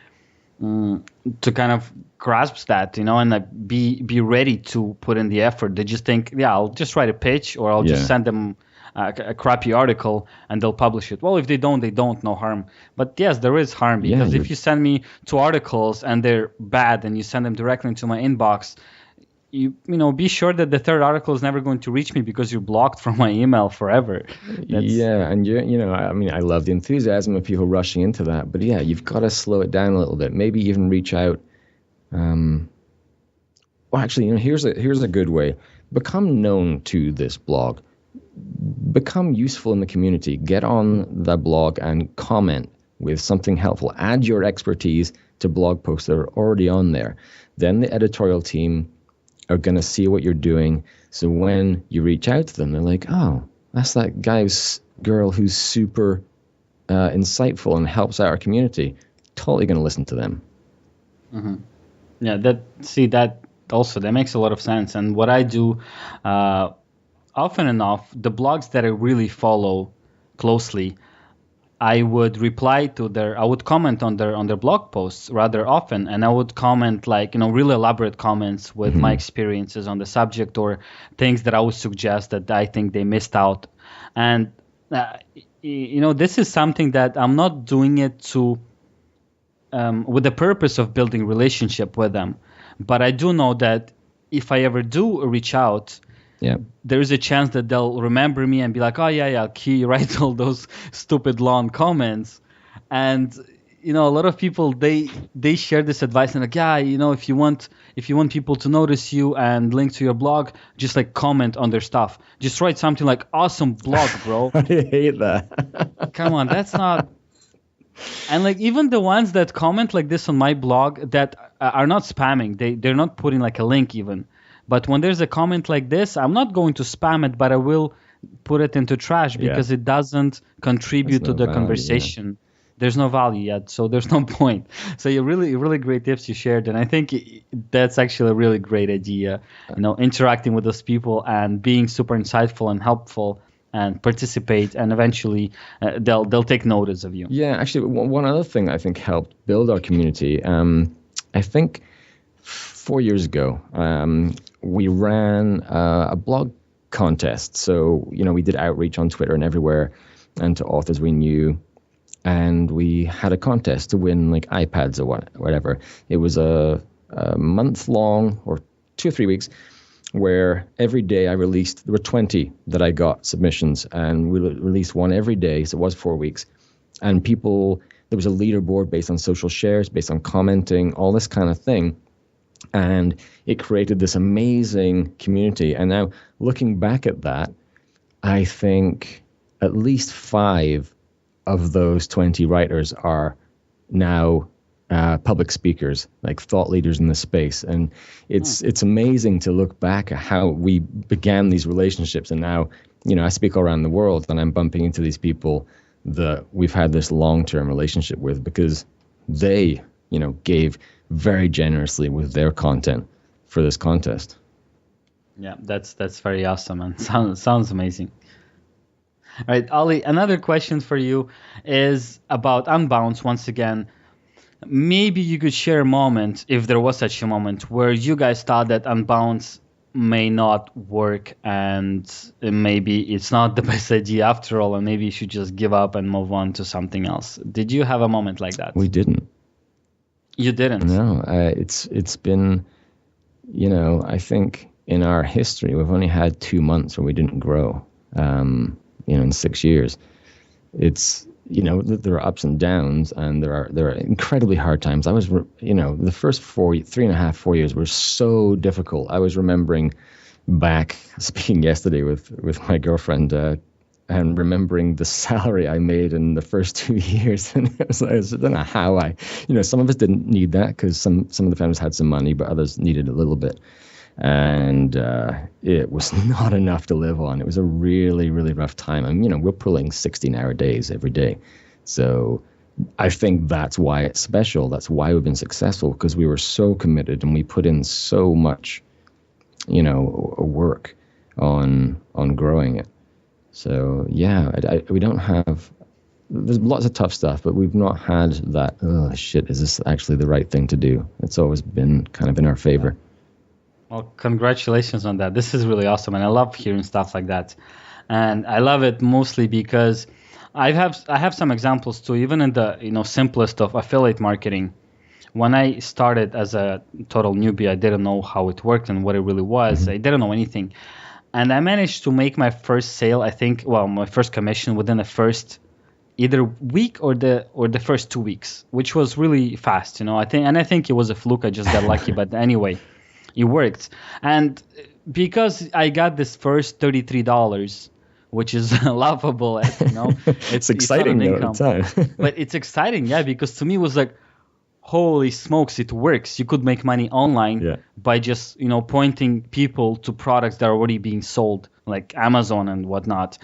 kind of grasp that, and be ready to put in the effort. They just think, I'll just write a pitch, or I'll just send them a crappy article and they'll publish it. Well, if they don't, no harm. But yes, there is harm, because if you send me 2 articles and they're bad and you send them directly into my inbox, be sure that the 3rd article is never going to reach me because you're blocked from my email forever. And I love the enthusiasm of people rushing into that, but you've got to slow it down a little bit. Maybe even reach out. Here's a good way. Become known to this blog. Become useful in the community. Get on the blog and comment with something helpful. Add your expertise to blog posts that are already on there. Then the editorial team are going to see what you're doing. So when you reach out to them, they're like, oh, that's that girl who's super insightful and helps out our community. Totally going to listen to them. Mm-hmm. Yeah, that makes a lot of sense. And what I do often enough, the blogs that I really follow closely, I would I would comment on their blog posts rather often, and I would comment really elaborate comments with my experiences on the subject or things that I would suggest that I think they missed out. And this is something that I'm not doing it to with the purpose of building relationship with them, but I do know that if I ever do reach out, there is a chance that they'll remember me and be like, oh yeah, Key writes all those stupid long comments. And a lot of people they share this advice and if you want people to notice you and link to your blog, just comment on their stuff. Just write something like awesome blog, bro. I hate that. Come on, that's not. And even the ones that comment like this on my blog that are not spamming, they're not putting a link even. But when there's a comment like this, I'm not going to spam it, but I will put it into trash because it doesn't contribute to the conversation. Yeah. There's no value yet, so there's no point. So you're really great tips you shared, and I think that's actually a really great idea. Interacting with those people and being super insightful and helpful and participate, and eventually they'll take notice of you. Yeah, actually, one other thing I think helped build our community. I think 4 years ago, we ran a blog contest. So, we did outreach on Twitter and everywhere and to authors we knew. And we had a contest to win iPads or whatever. It was a month long or 2 or 3 weeks where every day there were 20 that I got submissions, and we released one every day. So it was 4 weeks. And there was a leaderboard based on social shares, based on commenting, all this kind of thing. And it created this amazing community. And now looking back at that, I think at least 5 of those 20 writers are now public speakers, thought leaders in the space. And it's amazing to look back at how we began these relationships. And now, I speak all around the world and I'm bumping into these people that we've had this long-term relationship with because they, gave very generously with their content for this contest. Yeah, that's very awesome and sounds amazing. All right, Oli, another question for you is about Unbounce once again. Maybe you could share a moment, if there was such a moment, where you guys thought that Unbounce may not work and maybe it's not the best idea after all, and maybe you should just give up and move on to something else. Did you have a moment like that? We didn't. You didn't? No, it's been, I think in our history, we've only had 2 months where we didn't grow, in 6 years. It's, there are ups and downs and there are incredibly hard times. I was, the first 3.5, 4 years were so difficult. I was remembering back, speaking yesterday with my girlfriend, and remembering the salary I made in the first 2 years. And I don't know how some of us didn't need that because some of the families had some money, but others needed a little bit. And it was not enough to live on. It was a really, really rough time. And, we're pulling 16-hour days every day. So I think that's why it's special. That's why we've been successful, because we were so committed and we put in so much, work on growing it. So, we don't have, there's lots of tough stuff, but we've not had that, oh, shit, is this actually the right thing to do? It's always been kind of in our favor. Well, congratulations on that. This is really awesome, and I love hearing stuff like that. And I love it mostly because I have some examples too, even in the simplest of affiliate marketing. When I started as a total newbie, I didn't know how it worked and what it really was. I didn't know anything. And I managed to make my first sale, my first commission within the first either week or the first 2 weeks, which was really fast, I think it was a fluke. I just got lucky, but anyway, it worked. And because I got this first $33, which is laughable, it's exciting though at the time. But it's exciting, yeah, because to me it was like, holy smokes, it works. You could make money online by just, pointing people to products that are already being sold, like Amazon and whatnot.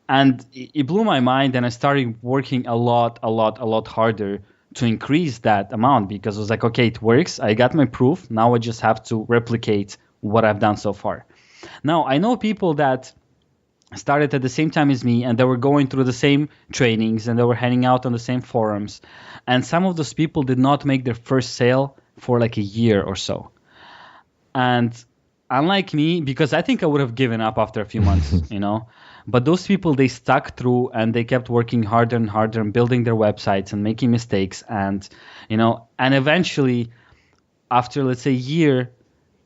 And it blew my mind, and I started working a lot harder to increase that amount, because I was like, okay, it works. I got my proof. Now I just have to replicate what I've done so far. Now, I know people that started at the same time as me, and they were going through the same trainings, and they were hanging out on the same forums. And some of those people did not make their first sale for like a year or so. And unlike me, because I think I would have given up after a few months, but those people, they stuck through, and they kept working harder and harder and building their websites and making mistakes. And, and eventually, after, let's say, a year,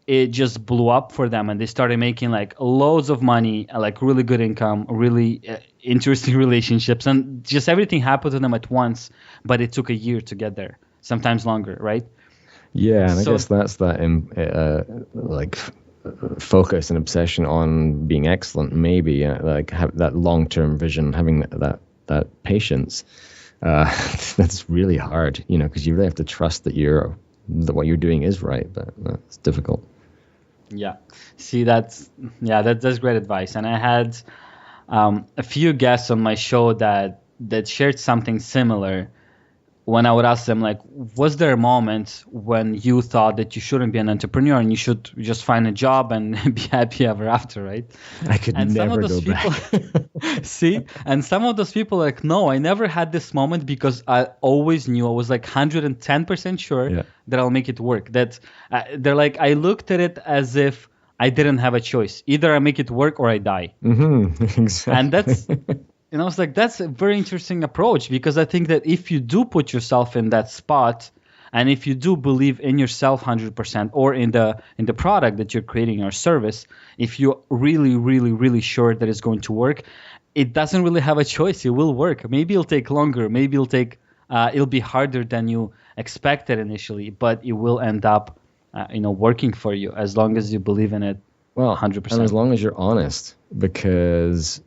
it just blew up for them, and they started making like loads of money, like really good income, really interesting relationships, and just everything happened to them at once. But it took a year to get there, sometimes longer, right? Yeah, and I guess that's that focus and obsession on being excellent, maybe like have that long-term vision, having that patience. That's really hard, because you really have to trust that what you're doing is right, but it's difficult. Yeah. See, that's great advice. And I had a few guests on my show that shared something similar. When I would ask them, like, was there a moment when you thought that you shouldn't be an entrepreneur and you should just find a job and be happy ever after, right? I could never go back. See? And some of those people are like, no, I never had this moment, because I always knew, I was like 110% sure that I'll make it work. That they're like, I looked at it as if I didn't have a choice. Either I make it work or I die. Mm-hmm. Exactly. And that's... it's like, that's a very interesting approach, because I think that if you do put yourself in that spot, and if you do believe in yourself 100%, or in the product that you're creating or service, if you're really, really, really sure that it's going to work, it doesn't really have a choice. It will work. Maybe it'll take longer. Maybe it'll be harder than you expected initially, but it will end up, working for you, as long as you believe in it 100%. And as long as you're honest, because,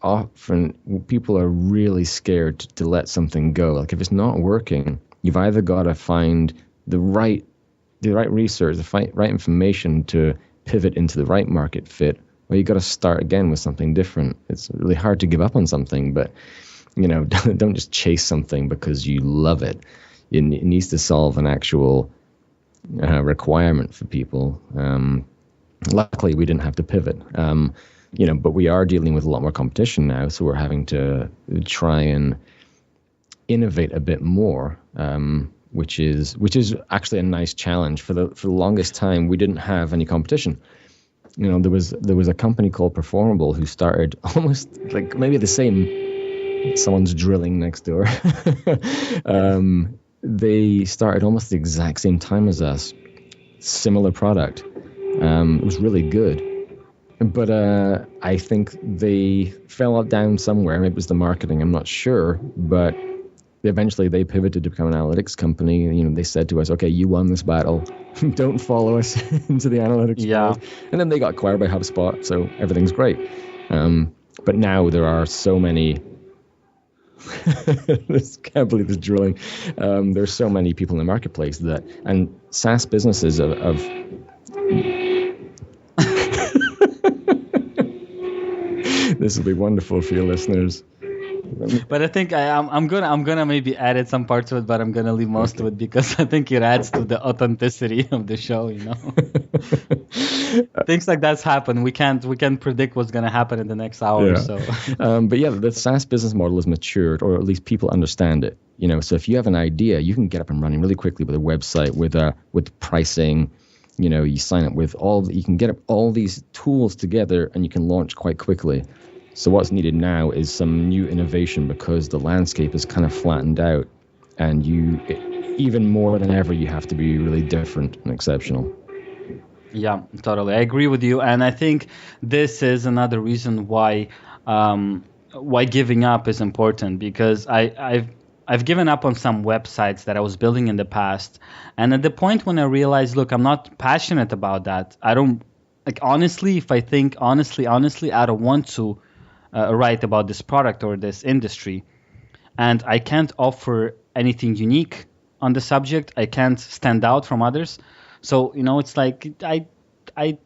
often people are really scared to let something go. Like, if it's not working, you've either got to find the right research, the right information to pivot into the right market fit, or you got to start again with something different. It's really hard to give up on something, but don't just chase something because you love it. It needs to solve an actual requirement for people. Luckily, we didn't have to pivot. But we are dealing with a lot more competition now, so we're having to try and innovate a bit more, which is actually a nice challenge. For the longest time, we didn't have any competition. There was a company called Performable who started almost like maybe the same. Someone's drilling next door. They started almost the exact same time as us. Similar product. It was really good. But I think they fell down somewhere. Maybe it was the marketing, I'm not sure. But eventually they pivoted to become an analytics company. They said to us, okay, you won this battle. Don't follow us into the analytics world. And then they got acquired by HubSpot, so everything's great. But now there are so many... I can't believe this drilling. There's so many people in the marketplace and SaaS businesses of this will be wonderful for your listeners. But I think I'm gonna maybe edit some parts of it, but I'm gonna leave most of it, because I think it adds to the authenticity of the show. Things like that's happen. We can't predict what's gonna happen in the next hour or so. But yeah, the SaaS business model has matured, or at least people understand it. So if you have an idea, you can get up and running really quickly with a website, with pricing. You sign up with you can get up all these tools together, and you can launch quite quickly. So what's needed now is some new innovation, because the landscape is kind of flattened out, and even more than ever, you have to be really different and exceptional. Yeah, totally. I agree with you. And I think this is another reason why giving up is important, because I've given up on some websites that I was building in the past. And at the point when I realized, look, I'm not passionate about that. I don't, honestly, if I think honestly, I don't want to write about this product or this industry. And I can't offer anything unique on the subject. I can't stand out from others. So, it's like I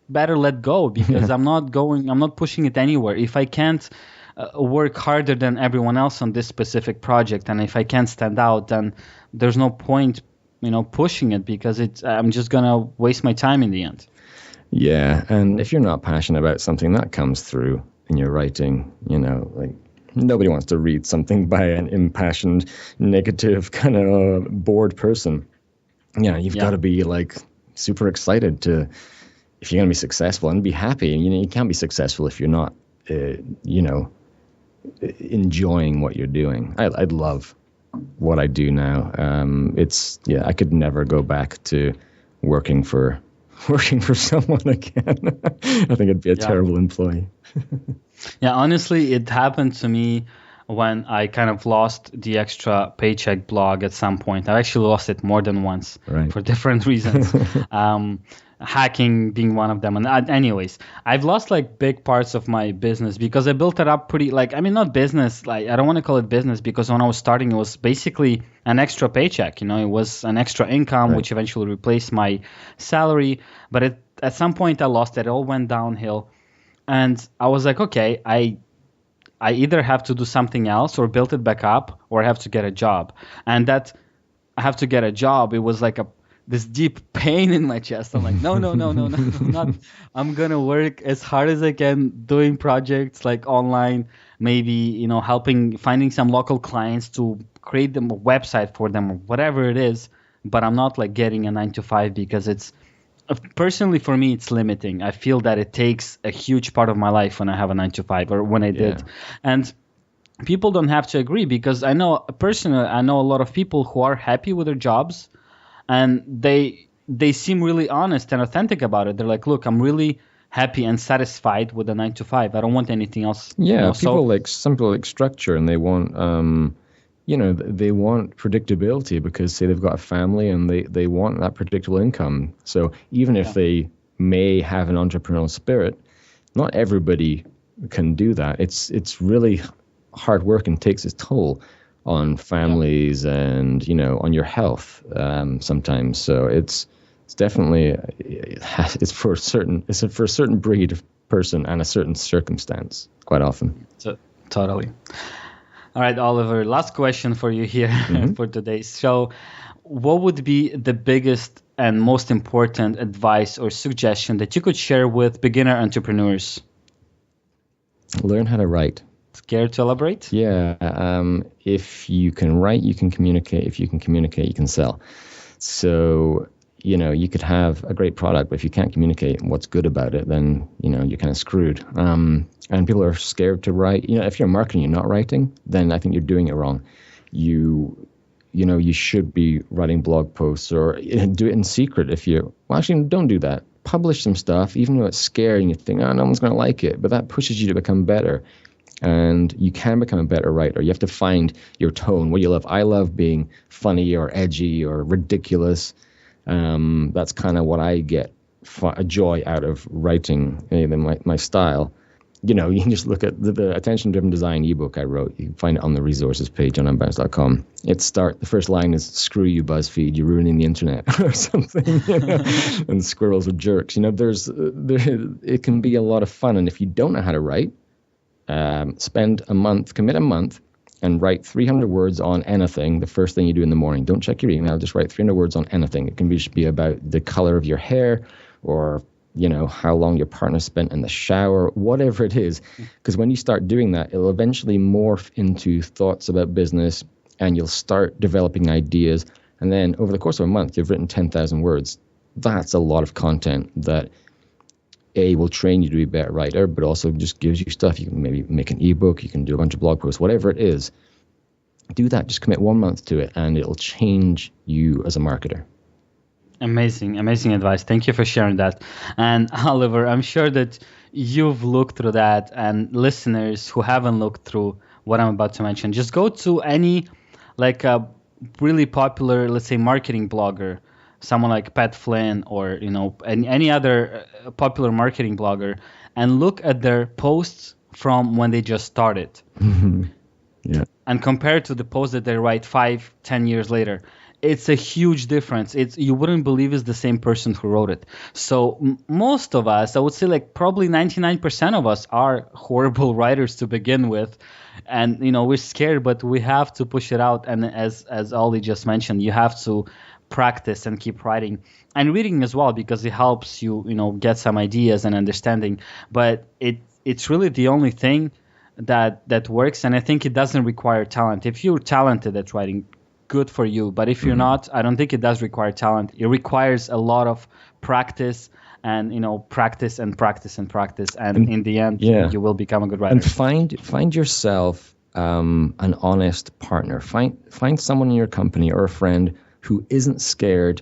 better let go because I'm not pushing it anywhere. If I can't work harder than everyone else on this specific project, and if I can't stand out, then there's no point, pushing it because I'm just going to waste my time in the end. Yeah, and if you're not passionate about something, that comes through in your writing. Like nobody wants to read something by an impassioned, negative, kind of bored person. You've got to be like super excited if you're going to be successful and be happy. And you can't be successful if you're not, enjoying what you're doing. I love what I do now. I could never go back to working for someone again. I think it'd be a terrible employee. Yeah, honestly, it happened to me when I kind of lost the Extra Paycheck blog at some point. I actually lost it more than once for different reasons. Hacking being one of them. And anyways, I've lost like big parts of my business because I built it up pretty not business. Like I don't want to call it business because when I was starting, it was basically an extra paycheck. It was an extra income, which eventually replaced my salary. But at some point I lost it. It all went downhill. And I was like, okay, I either have to do something else or build it back up or I have to get a job. And that I have to get a job, it was like this deep pain in my chest. I'm like, no, not. I'm going to work as hard as I can doing projects like online, maybe, finding some local clients to create them a website for them or whatever it is. But I'm not like getting a 9-to-5 because it's personally for me, it's limiting. I feel that it takes a huge part of my life when I have a 9-to-5 or when I did. And people don't have to agree because I know a lot of people who are happy with their jobs. And they seem really honest and authentic about it. They're like, look, I'm really happy and satisfied with the 9-to-5. I don't want anything else. Yeah, some people like structure and they want, they want predictability because say they've got a family and they want that predictable income. So even if they may have an entrepreneurial spirit, not everybody can do that. It's really hard work and takes its toll on families and on your health sometimes. So it's definitely it's for a certain breed of person and a certain circumstance quite often. So, totally. All right, Oliver, last question for you here for today's show. What would be the biggest and most important advice or suggestion that you could share with beginner entrepreneurs? Learn how to write. Care to elaborate? Yeah. If you can write, you can communicate. If you can communicate, you can sell. So, you could have a great product, but if you can't communicate what's good about it, then, you're kind of screwed. And people are scared to write. If you're marketing, you're not writing, then I think you're doing it wrong. You should be writing blog posts or do it in secret actually, don't do that. Publish some stuff, even though it's scary and you think, no one's going to like it, but that pushes you to become better. And you can become a better writer. You have to find your tone, what you love. I love being funny or edgy or ridiculous. That's kind of what I get a joy out of writing my style. You can just look at the attention-driven design ebook I wrote. You can find it on the resources page on Unbounce.com. The first line is, "Screw you, BuzzFeed, you're ruining the internet," or something. And squirrels are jerks. It can be a lot of fun. And if you don't know how to write, commit a month and write 300 words on anything the first thing you do in the morning. Don't check your email, just write 300 words on anything. It can be about the color of your hair or, how long your partner spent in the shower, whatever it is. Because when you start doing that, it'll eventually morph into thoughts about business and you'll start developing ideas. And then over the course of a month, you've written 10,000 words. That's a lot of content that will train you to be a better writer, but also just gives you stuff. You can maybe make an ebook, you can do a bunch of blog posts, whatever it is. Do that. Just commit 1 month to it, and it'll change you as a marketer. Amazing advice. Thank you for sharing that. And Oliver, I'm sure that you've looked through that, and listeners who haven't looked through what I'm about to mention, just go to any a really popular, let's say, marketing blogger, someone like Pat Flynn or, any other popular marketing blogger, and look at their posts from when they just started. Yeah. And compare to the posts that they write 5-10 years later. it's a huge difference. You wouldn't believe it's the same person who wrote it. So most of us, I would say like probably 99% of us are horrible writers to begin with. And, we're scared, but we have to push it out. And as Oli just mentioned, you have to practice and keep writing and reading as well, because it helps you, get some ideas and understanding. But it's really the only thing that works. And I think it doesn't require talent. If you're talented at writing, good for you. But if you're not, I don't think it does require talent. It requires a lot of practice and, practice and practice and practice. And in the end, you will become a good writer. And find yourself an honest partner. Find someone in your company or a friend who isn't scared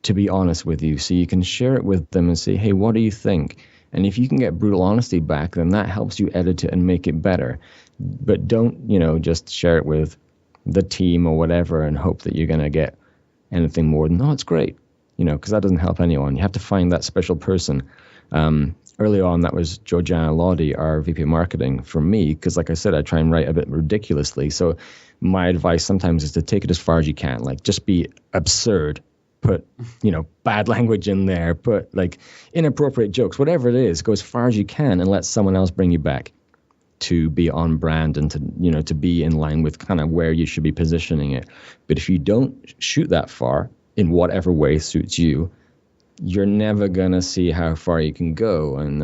to be honest with you, so you can share it with them and say, hey, what do you think? And if you can get brutal honesty back, then that helps you edit it and make it better. But don't, just share it with the team or whatever and hope that you're going to get anything more than, it's great, because that doesn't help anyone. You have to find that special person. Early on, that was Georgiana Lodi, our VP of marketing, for me, because like I said, I try and write a bit ridiculously. So my advice sometimes is to take it as far as you can, like just be absurd, put, bad language in there, put like inappropriate jokes, whatever it is, go as far as you can and let someone else bring you back to be on brand and to, to be in line with kind of where you should be positioning it. But if you don't shoot that far in whatever way suits you, you're never going to see how far you can go. And,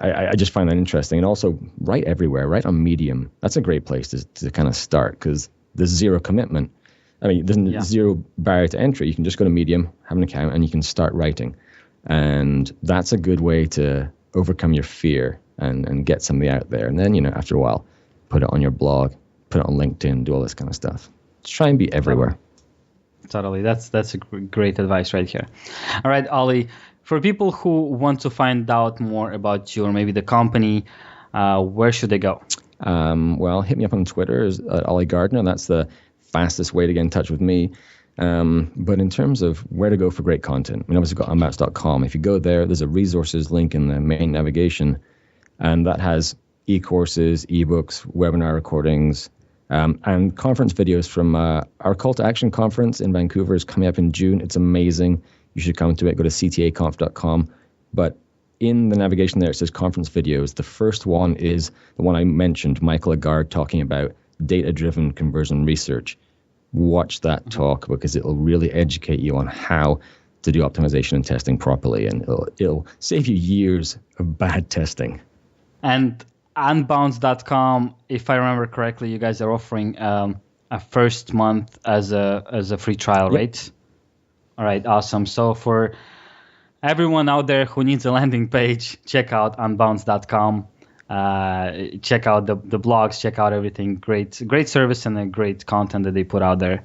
I just find that interesting. And also write everywhere, write on Medium. That's a great place to kind of start, because there's zero commitment. I mean, there's zero barrier to entry. You can just go to Medium, have an account, and you can start writing. And that's a good way to overcome your fear and get something out there. And then, after a while, put it on your blog, put it on LinkedIn, do all this kind of stuff. Just try and be everywhere. Totally. That's a great advice right here. All right, Oli, for people who want to find out more about you or maybe the company, where should they go? Well, hit me up on Twitter at Oli Gardner. That's the fastest way to get in touch with me. But in terms of where to go for great content, obviously we've got Unbounce.com. If you go there, there's a resources link in the main navigation, and that has e-courses, ebooks, webinar recordings, and conference videos from our Call to Action conference in Vancouver is coming up in June. It's amazing. You should come to it. Go to ctaconf.com. But in the navigation there, it says conference videos. The first one is the one I mentioned, Michael Agard talking about data-driven conversion research. Watch that talk, because it'll really educate you on how to do optimization and testing properly, and it'll save you years of bad testing. And Unbounce.com, if I remember correctly, you guys are offering a first month as a free trial, right? All right, awesome. So for everyone out there who needs a landing page, check out Unbounce.com. Check out the blogs, check out everything. Great service and a great content that they put out there.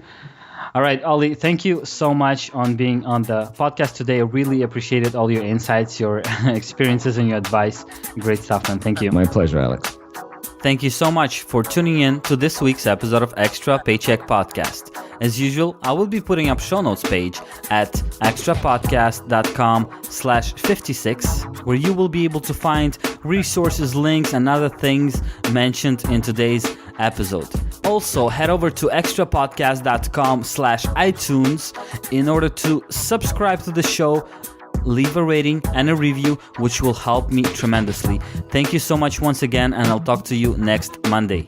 All right, Oli, thank you so much on being on the podcast today. I really appreciated all your insights, your experiences, and your advice. Great stuff, man. Thank you. My pleasure, Alex. Thank you so much for tuning in to this week's episode of Extra Paycheck Podcast. As usual, I will be putting up show notes page at extrapodcast.com/56, where you will be able to find resources, links, and other things mentioned in today's episode. Also, head over to extrapodcast.com/iTunes in order to subscribe to the show, leave a rating and a review, which will help me tremendously. Thank you so much once again, and I'll talk to you next Monday.